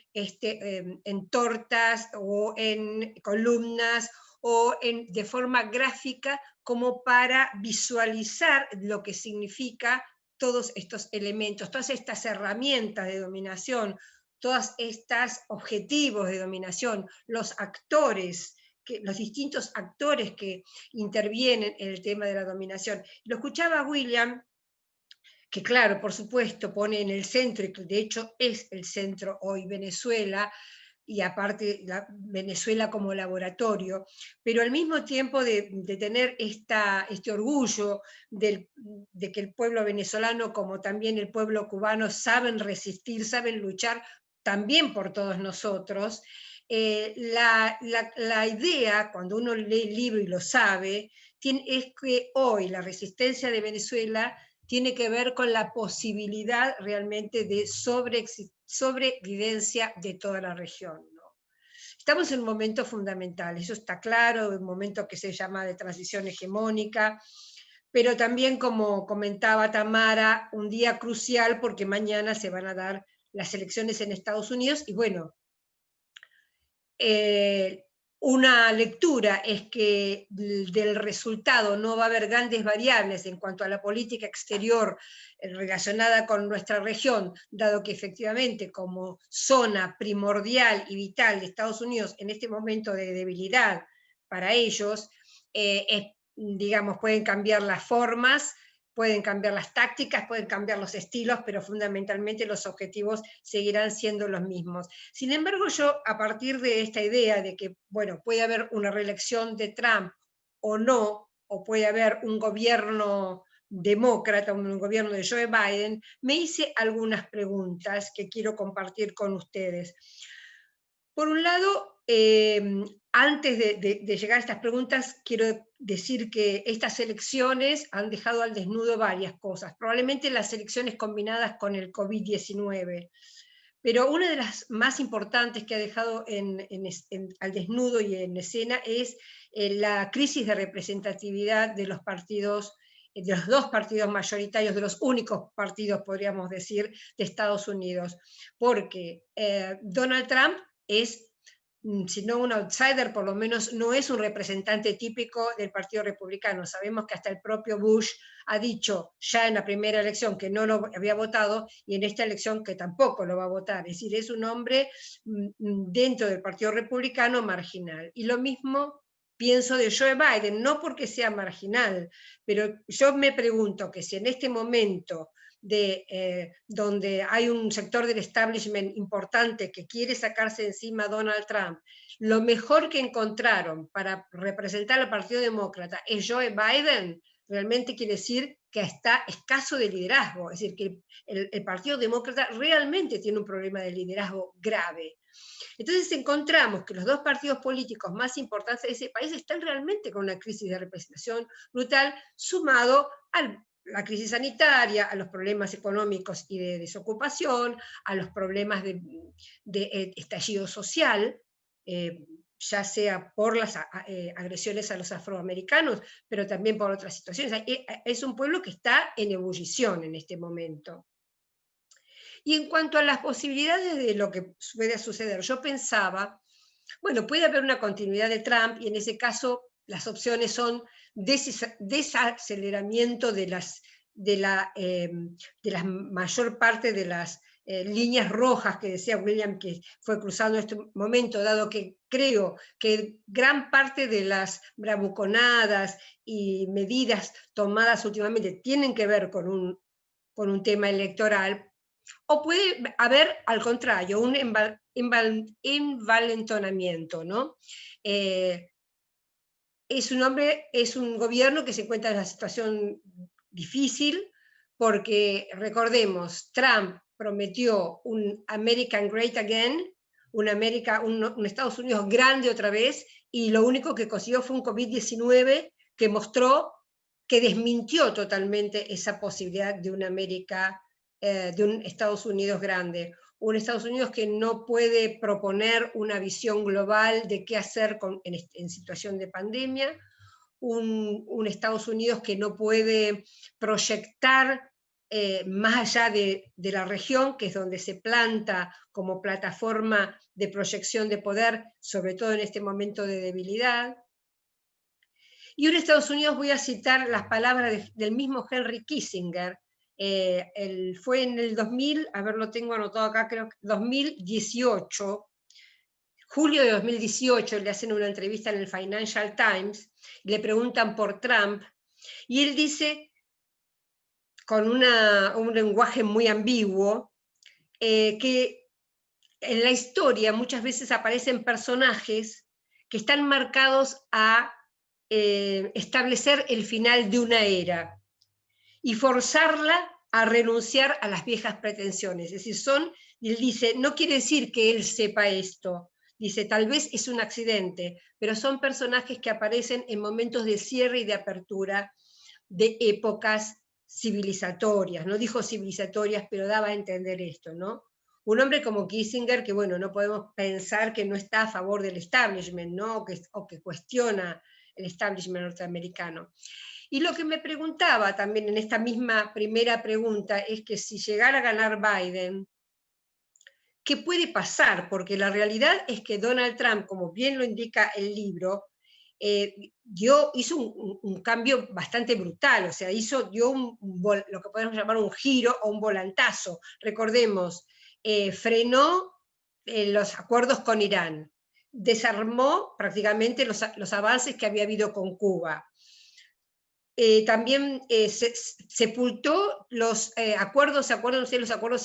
tortas, o en columnas, o de forma gráfica, como para visualizar lo que significa todos estos elementos, todas estas herramientas de dominación, todos estos objetivos de dominación, los actores, los distintos actores que intervienen en el tema de la dominación. Lo escuchaba William, que claro, por supuesto, pone en el centro, y que de hecho es el centro hoy Venezuela, y aparte Venezuela como laboratorio, pero al mismo tiempo de tener este orgullo de que el pueblo venezolano, como también el pueblo cubano, saben resistir, saben luchar también por todos nosotros. La idea, cuando uno lee el libro y lo sabe, es que hoy la resistencia de Venezuela tiene que ver con la posibilidad realmente de sobrevivencia de toda la región, ¿no? Estamos en un momento fundamental, eso está claro, un momento que se llama de transición hegemónica, pero también, como comentaba Tamara, un día crucial porque mañana se van a dar las elecciones en Estados Unidos y bueno, una lectura es que del resultado no va a haber grandes variables en cuanto a la política exterior relacionada con nuestra región, dado que efectivamente como zona primordial y vital de Estados Unidos en este momento de debilidad para ellos, digamos, pueden cambiar las formas, pueden cambiar las tácticas, pueden cambiar los estilos, pero fundamentalmente los objetivos seguirán siendo los mismos. Sin embargo, yo, a partir de esta idea de que, bueno, puede haber una reelección de Trump o no, o puede haber un gobierno demócrata, un gobierno de Joe Biden, me hice algunas preguntas que quiero compartir con ustedes. Por un lado, antes de llegar a estas preguntas, quiero decir que estas elecciones han dejado al desnudo varias cosas, probablemente las elecciones combinadas con el COVID-19, pero una de las más importantes que ha dejado al desnudo y en escena es la crisis de representatividad de los partidos, de los dos partidos mayoritarios, de los únicos partidos, podríamos decir, de Estados Unidos, porque Donald Trump es si no un outsider, por lo menos no es un representante típico del Partido Republicano. Sabemos que hasta el propio Bush ha dicho ya en la primera elección que no lo había votado y en esta elección que tampoco lo va a votar. Es decir, es un hombre dentro del Partido Republicano marginal. Y lo mismo pienso de Joe Biden, no porque sea marginal, pero yo me pregunto que si en este momento donde hay un sector del establishment importante que quiere sacarse encima a Donald Trump, lo mejor que encontraron para representar al Partido Demócrata es Joe Biden, realmente quiere decir que está escaso de liderazgo, es decir, que el Partido Demócrata realmente tiene un problema de liderazgo grave. Entonces encontramos que los dos partidos políticos más importantes de ese país están realmente con una crisis de representación brutal, sumado a la crisis sanitaria, a los problemas económicos y de desocupación, a los problemas de estallido social, ya sea por las agresiones a los afroamericanos, pero también por otras situaciones. Es un pueblo que está en ebullición en este momento. Y en cuanto a las posibilidades de lo que puede suceder, yo pensaba, bueno, puede haber una continuidad de Trump y en ese caso las opciones son desaceleramiento de la mayor parte de las líneas rojas que decía William que fue cruzando en este momento, dado que creo que gran parte de las bravuconadas y medidas tomadas últimamente tienen que ver con un tema electoral, o puede haber, al contrario, un envalentonamiento, ¿no? Es un gobierno que se encuentra en una situación difícil, porque recordemos, Trump prometió un American Great Again, un Estados Unidos grande otra vez, y lo único que consiguió fue un COVID-19 que mostró, que desmintió totalmente esa posibilidad de una América, de un Estados Unidos grande. Un Estados Unidos que no puede proponer una visión global de qué hacer en situación de pandemia, un Estados Unidos que no puede proyectar más allá de la región, que es donde se planta como plataforma de proyección de poder, sobre todo en este momento de debilidad. Y un Estados Unidos, voy a citar las palabras del mismo Henry Kissinger, fue en el 2000, a ver, lo tengo anotado acá, creo que 2018, julio de 2018, le hacen una entrevista en el Financial Times, le preguntan por Trump, y él dice, con un lenguaje muy ambiguo, que en la historia muchas veces aparecen personajes que están marcados a establecer el final de una era y forzarla a renunciar a las viejas pretensiones. Es decir, él dice, no quiere decir que él sepa esto, dice, tal vez es un accidente, pero son personajes que aparecen en momentos de cierre y de apertura de épocas civilizatorias. No dijo civilizatorias, pero daba a entender esto, ¿no? Un hombre como Kissinger, que bueno, no podemos pensar que no está a favor del establishment, ¿no? o que cuestiona el establishment norteamericano. Y lo que me preguntaba también en esta misma primera pregunta es que si llegara a ganar Biden, ¿qué puede pasar? Porque la realidad es que Donald Trump, como bien lo indica el libro, hizo un cambio bastante brutal, o sea, dio lo que podemos llamar un giro o un volantazo. Recordemos, frenó los acuerdos con Irán, desarmó prácticamente los avances que había habido con Cuba. También sepultó los acuerdos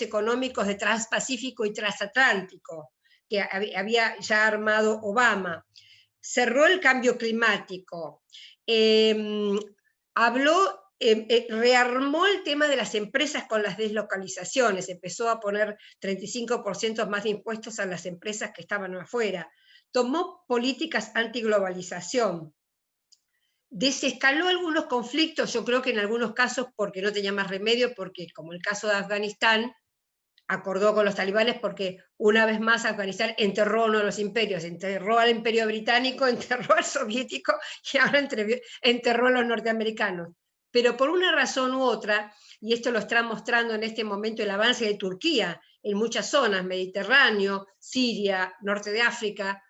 económicos de Transpacífico y Transatlántico que había ya armado Obama. Cerró el cambio climático, rearmó el tema de las empresas con las deslocalizaciones, empezó a poner 35% más de impuestos a las empresas que estaban afuera, tomó políticas antiglobalización, desescaló algunos conflictos, yo creo que en algunos casos porque no tenía más remedio, porque como el caso de Afganistán, acordó con los talibanes porque una vez más Afganistán enterró uno de los imperios, enterró al imperio británico, enterró al soviético y ahora enterró a los norteamericanos. Pero por una razón u otra, y esto lo está mostrando en este momento el avance de Turquía en muchas zonas, Mediterráneo, Siria, norte de África,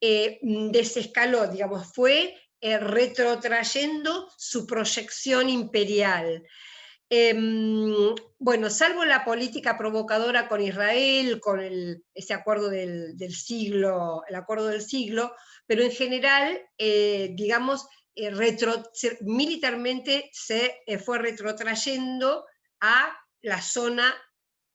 desescaló, digamos, fue retrotrayendo su proyección imperial. Bueno, salvo la política provocadora con Israel, con ese acuerdo del siglo, el acuerdo del siglo, pero en general, digamos, militarmente se fue retrotrayendo a la zona,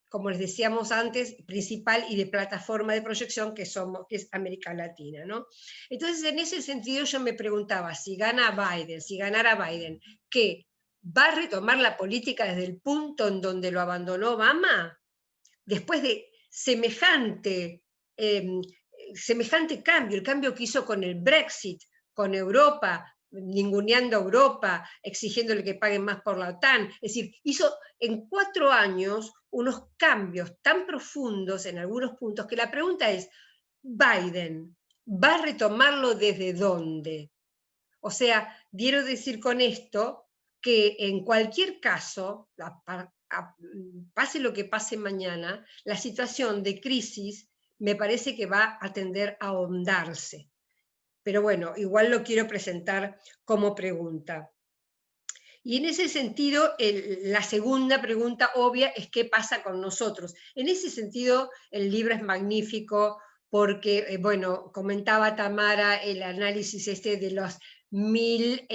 como les decíamos antes, principal y de plataforma de proyección que es América Latina, ¿no? Entonces, en ese sentido yo me preguntaba, si ganara Biden, ¿qué? ¿Va a retomar la política desde el punto en donde lo abandonó Obama? Después de semejante cambio, el cambio que hizo con el Brexit, con Europa, ninguneando a Europa, exigiéndole que paguen más por la OTAN. Es decir, hizo en 4 años unos cambios tan profundos en algunos puntos que la pregunta es, ¿Biden va a retomarlo desde dónde? O sea, quiero decir con esto que en cualquier caso, pase lo que pase mañana, la situación de crisis me parece que va a tender a ahondarse. Pero bueno, igual lo quiero presentar como pregunta. Y en ese sentido, la segunda pregunta obvia es ¿qué pasa con nosotros? En ese sentido, el libro es magnífico porque, bueno, comentaba Tamara el análisis de los 1000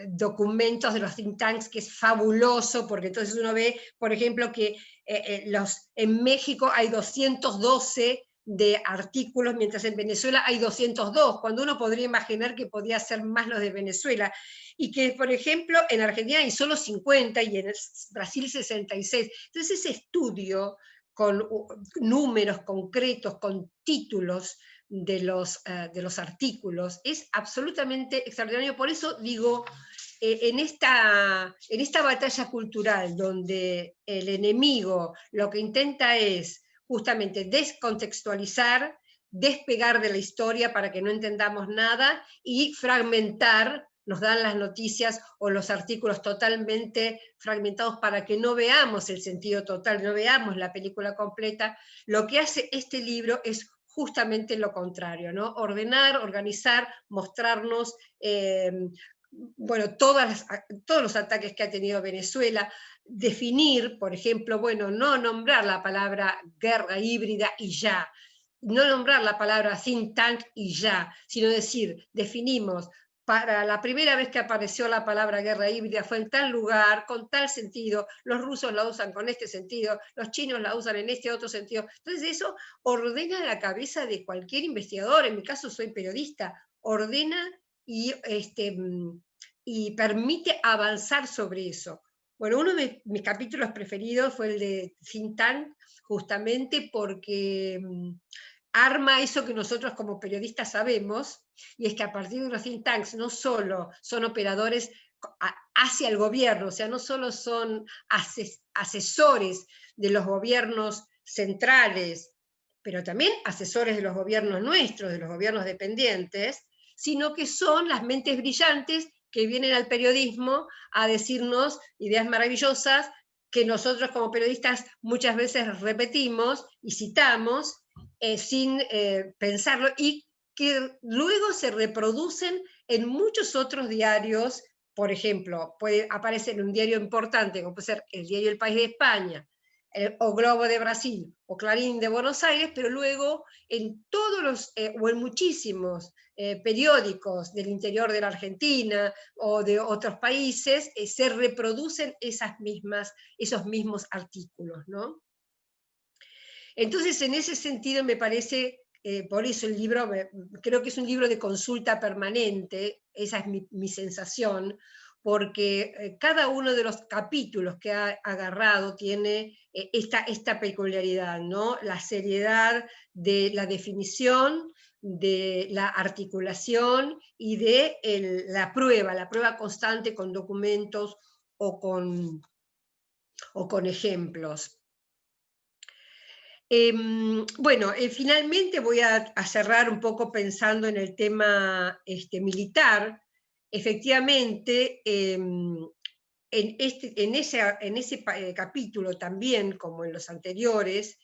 documentos de los think tanks, que es fabuloso, porque entonces uno ve, por ejemplo, que en México hay 212 de artículos, mientras en Venezuela hay 202, cuando uno podría imaginar que podía ser más los de Venezuela, y que, por ejemplo, en Argentina hay solo 50 y en Brasil 66. Entonces ese estudio con números concretos, con títulos de los artículos, es absolutamente extraordinario. Por eso digo, en esta batalla cultural, donde el enemigo lo que intenta es justamente descontextualizar, despegar de la historia para que no entendamos nada y fragmentar, nos dan las noticias o los artículos totalmente fragmentados para que no veamos el sentido total, no veamos la película completa. Lo que hace este libro es justamente lo contrario, ¿no? Ordenar, organizar, mostrarnos bueno, todos los ataques que ha tenido Venezuela, definir, por ejemplo, bueno, no nombrar la palabra guerra híbrida y ya, no nombrar la palabra think tank y ya, sino decir, definimos, para la primera vez que apareció la palabra guerra híbrida fue en tal lugar, con tal sentido, los rusos la usan con este sentido, los chinos la usan en este otro sentido. Entonces eso ordena la cabeza de cualquier investigador, en mi caso soy periodista, ordena y permite avanzar sobre eso. Bueno, uno de mis capítulos preferidos fue el de think tank, justamente porque arma eso que nosotros como periodistas sabemos, y es que a partir de los think tanks no solo son operadores hacia el gobierno, o sea, no solo son asesores de los gobiernos centrales, pero también asesores de los gobiernos nuestros, de los gobiernos dependientes, sino que son las mentes brillantes que vienen al periodismo a decirnos ideas maravillosas que nosotros como periodistas muchas veces repetimos y citamos sin pensarlo, y que luego se reproducen en muchos otros diarios. Por ejemplo, puede aparecer en un diario importante, como puede ser el diario El País de España, o Globo de Brasil, o Clarín de Buenos Aires, pero luego en todos los, o en muchísimos periódicos del interior de la Argentina o de otros países, se reproducen esos mismos artículos, ¿no? Entonces, en ese sentido me parece, por eso el libro, creo que es un libro de consulta permanente, esa es mi sensación, porque cada uno de los capítulos que ha agarrado tiene esta peculiaridad, ¿no? La seriedad de la definición, de la articulación y de la prueba constante con documentos o con ejemplos. Bueno, finalmente voy a cerrar un poco pensando en el tema militar. Efectivamente, en ese capítulo también, como en los anteriores,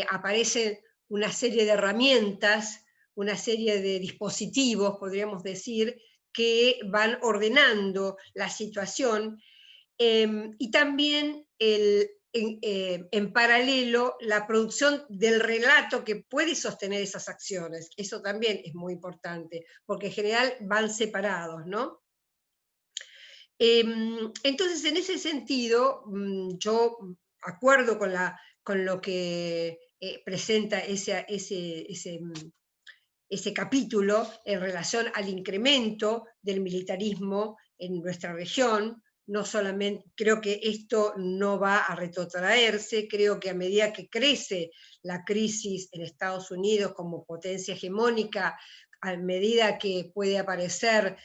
aparecen una serie de herramientas una serie de dispositivos, podríamos decir, que van ordenando la situación, y también en paralelo la producción del relato que puede sostener esas acciones. Eso también es muy importante, porque en general van separados, ¿no? Entonces, en ese sentido, yo acuerdo con lo que presenta ese capítulo en relación al incremento del militarismo en nuestra región. No solamente, creo que esto no va a retrotraerse, creo que a medida que crece la crisis en Estados Unidos como potencia hegemónica, a medida que puede aparecer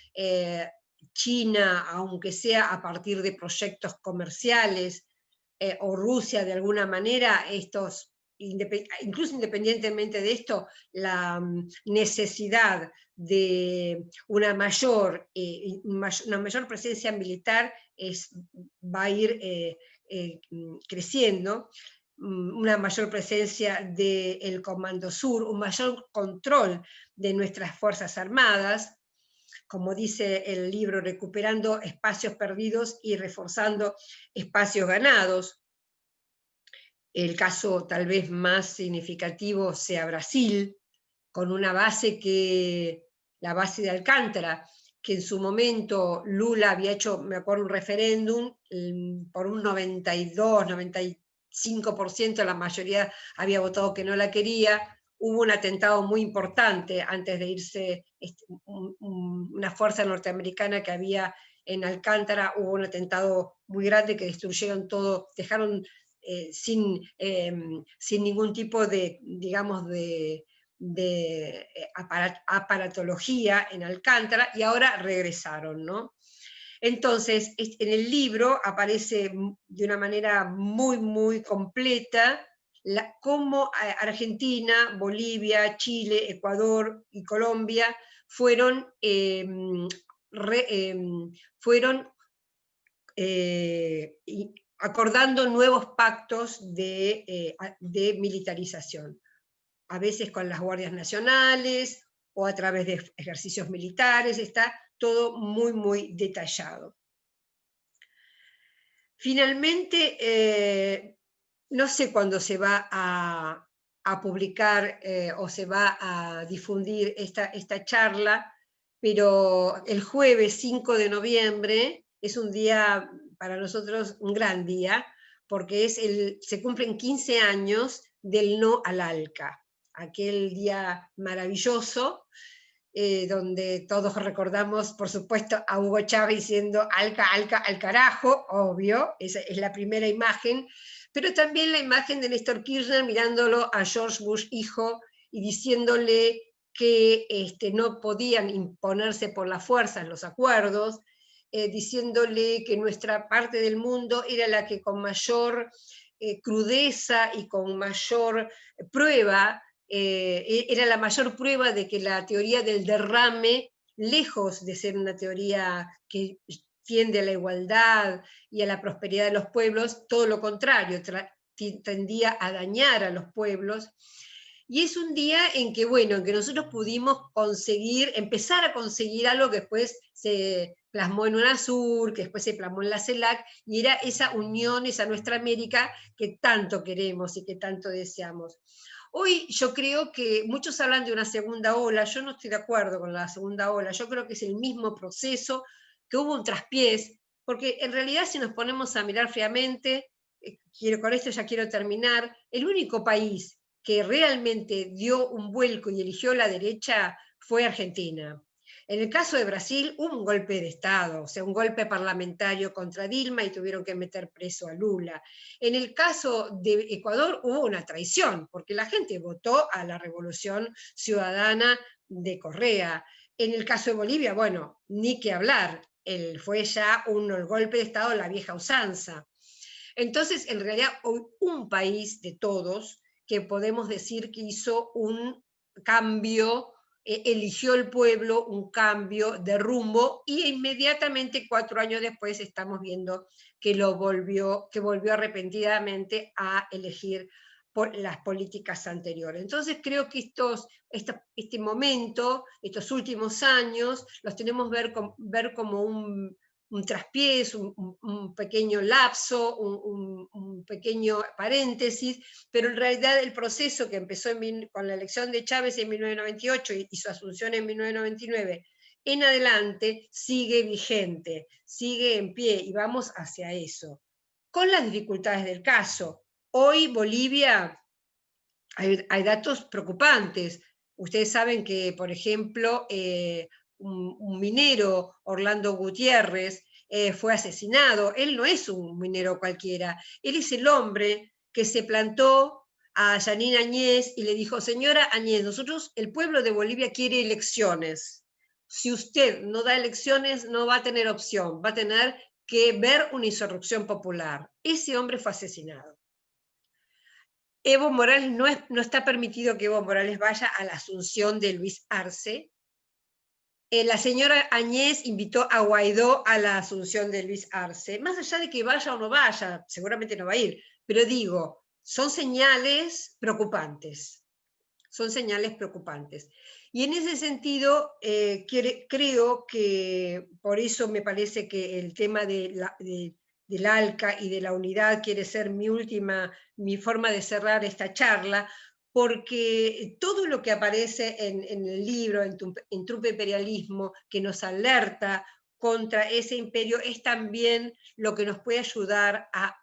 China, aunque sea a partir de proyectos comerciales, o Rusia de alguna manera, incluso independientemente de esto, la necesidad de una mayor presencia militar va a ir creciendo, una mayor presencia del Comando Sur, un mayor control de nuestras Fuerzas Armadas, como dice el libro, recuperando espacios perdidos y reforzando espacios ganados. El caso tal vez más significativo sea Brasil, con una base la base de Alcántara, que en su momento Lula había hecho, me acuerdo, un referéndum, por un 92, 95%, la mayoría había votado que no la quería. Hubo un atentado muy importante antes de irse, una fuerza norteamericana que había en Alcántara, hubo un atentado muy grande que destruyeron todo, dejaron sin ningún tipo de, digamos, de aparatología en Alcántara, y ahora regresaron, ¿no? Entonces, en el libro aparece de una manera muy, muy completa cómo Argentina, Bolivia, Chile, Ecuador y Colombia fueron acordando nuevos pactos de militarización, a veces con las guardias nacionales o a través de ejercicios militares. Está todo muy, muy detallado. Finalmente, no sé cuándo se va a publicar o se va a difundir esta charla, pero el jueves 5 de noviembre es un día, para nosotros, un gran día, porque se cumplen 15 años del no al ALCA, aquel día maravilloso, donde todos recordamos, por supuesto, a Hugo Chávez diciendo ALCA, ALCA, al carajo, obvio, esa es la primera imagen, pero también la imagen de Néstor Kirchner mirándolo a George Bush hijo y diciéndole que no podían imponerse por la fuerza los acuerdos, diciéndole que nuestra parte del mundo era la que con mayor crudeza y con mayor prueba, era la mayor prueba de que la teoría del derrame, lejos de ser una teoría que tiende a la igualdad y a la prosperidad de los pueblos, todo lo contrario, tendía a dañar a los pueblos. Y es un día en que, bueno, en que nosotros pudimos empezar a conseguir algo que después se plasmó en UNASUR, que después se plasmó en la CELAC, y era esa unión, esa nuestra América que tanto queremos y que tanto deseamos. Hoy yo creo que muchos hablan de una segunda ola, yo no estoy de acuerdo con la segunda ola, yo creo que es el mismo proceso, que hubo un traspiés, porque en realidad si nos ponemos a mirar fríamente, con esto ya quiero terminar, el único país que realmente dio un vuelco y eligió la derecha fue Argentina. En el caso de Brasil hubo un golpe de Estado, o sea, un golpe parlamentario contra Dilma y tuvieron que meter preso a Lula. En el caso de Ecuador hubo una traición, porque la gente votó a la Revolución Ciudadana de Correa. En el caso de Bolivia, bueno, ni que hablar, fue ya el golpe de Estado, la vieja usanza. Entonces, en realidad, hoy un país de todos que podemos decir que hizo un cambio, eligió el pueblo un cambio de rumbo, y inmediatamente 4 años después estamos viendo que volvió arrepentidamente a elegir las políticas anteriores. Entonces creo que este momento, estos últimos años, los tenemos ver como un traspiés, un pequeño lapso, un pequeño paréntesis, pero en realidad el proceso que empezó con la elección de Chávez en 1998 y su asunción en 1999, en adelante sigue vigente, sigue en pie y vamos hacia eso, con las dificultades del caso. Hoy Bolivia, hay datos preocupantes. Ustedes saben que, por ejemplo, un minero, Orlando Gutiérrez, fue asesinado. Él no es un minero cualquiera, él es el hombre que se plantó a Yanine Áñez y le dijo: señora Áñez, el pueblo de Bolivia quiere elecciones. Si usted no da elecciones, no va a tener opción, va a tener que ver una insurrección popular. Ese hombre fue asesinado. Evo Morales, no está permitido que Evo Morales vaya a la asunción de Luis Arce. La señora Áñez invitó a Guaidó a la asunción de Luis Arce. Más allá de que vaya o no vaya, seguramente no va a ir, pero digo, son señales preocupantes. Son señales preocupantes. Y en ese sentido, creo que por eso me parece que el tema del ALCA y de la unidad quiere ser mi forma de cerrar esta charla, porque todo lo que aparece en el libro, en Trupe Imperialismo, que nos alerta contra ese imperio, es también lo que nos puede ayudar a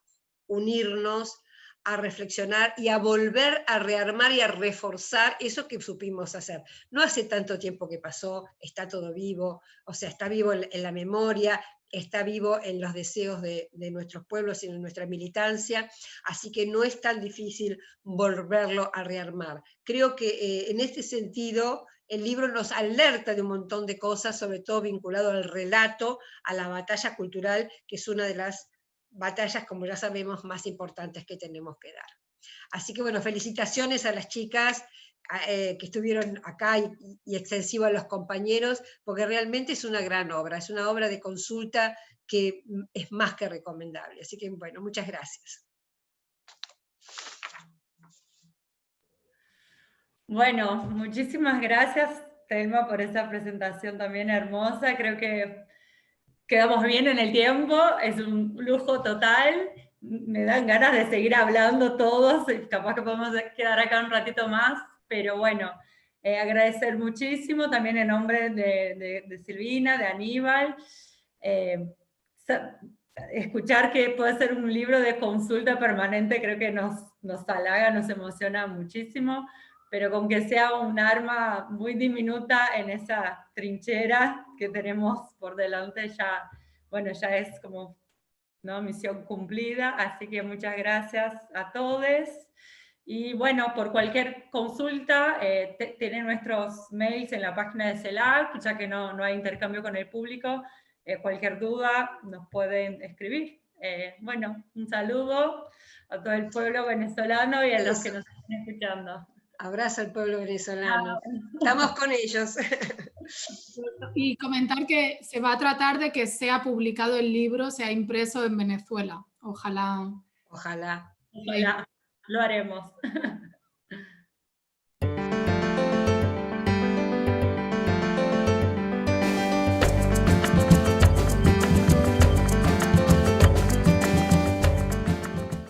unirnos, a reflexionar y a volver a rearmar y a reforzar eso que supimos hacer. No hace tanto tiempo que pasó, está todo vivo, o sea, está vivo en la memoria, está vivo en los deseos de nuestros pueblos y en nuestra militancia, así que no es tan difícil volverlo a rearmar. Creo que en este sentido el libro nos alerta de un montón de cosas, sobre todo vinculado al relato, a la batalla cultural, que es una de las batallas, como ya sabemos, más importantes que tenemos que dar. Así que bueno, felicitaciones a las chicas que estuvieron acá y extensivo a los compañeros, porque realmente es una gran obra, es una obra de consulta que es más que recomendable. Así que bueno, muchas gracias. Bueno, muchísimas gracias, Thelma, por esa presentación también hermosa. Creo que quedamos bien en el tiempo, es un lujo total. Me dan ganas de seguir hablando todos, y capaz que podemos quedar acá un ratito más, pero bueno, agradecer muchísimo también en nombre de Silvina, de Aníbal. Escuchar que puede ser un libro de consulta permanente creo que nos halaga, nos emociona muchísimo, pero con que sea un arma muy diminuta en esa trinchera que tenemos por delante, ya, bueno, ya es como, ¿no?, misión cumplida. Así que muchas gracias a todos. Y bueno, por cualquier consulta, tienen nuestros mails en la página de CELAC, ya que no hay intercambio con el público. Cualquier duda nos pueden escribir. Bueno, un saludo a todo el pueblo venezolano y a los que nos están escuchando. Abrazo al pueblo venezolano. Estamos con ellos. Y comentar que se va a tratar de que sea publicado el libro, sea impreso en Venezuela. Ojalá. Ojalá. Ojalá, lo haremos.